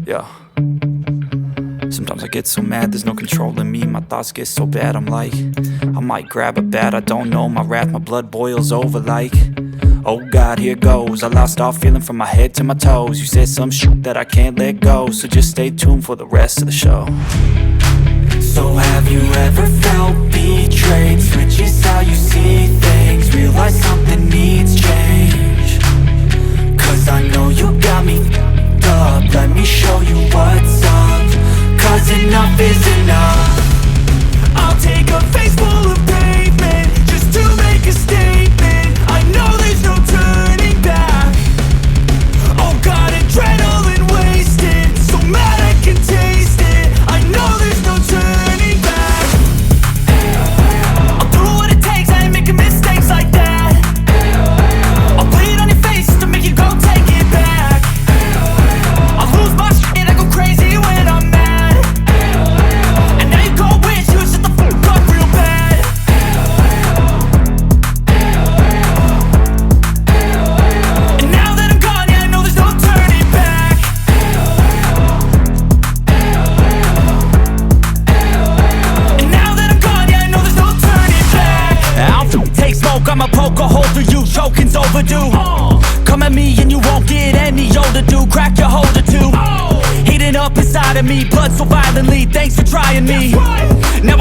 Yeah. Sometimes I get so mad, there's no controlling me. My thoughts get so bad, I'm like, I might grab a bat, I don't know. My wrath, my blood boils over like, oh God, here goes. I lost all feeling from my head to my toes. You said some shit that I can't let go, so just stay tuned for the rest of the show. So have you ever felt betrayed? Switches how you see things, realize something needs change. Cause I know you got me f***ed up, let me show you what's up. Cause enough is enough. I'll take a face full of pavement just to make a statement. I know there's no turning back. Oh God, adrenaline wasted, so mad I can taste it. I know there's no turning back. I'll do what it takes, I ain't making mistakes like that. I'll bleed on your face to make you go take it back. I'll lose my shit, I go crazy when I'm mad. And now you go wish you would shut the fuck up real bad. And now that I'm gone, yeah, I know there's no turning back. And now that I'm gone, yeah, I know there's no turning back. I'll take smoke, I'ma poke a hole through you, choking's overdue. Come at me and you won't get any older, dude. Crack your holder too. Heating up inside of me, blood so violently, thanks for trying me. Now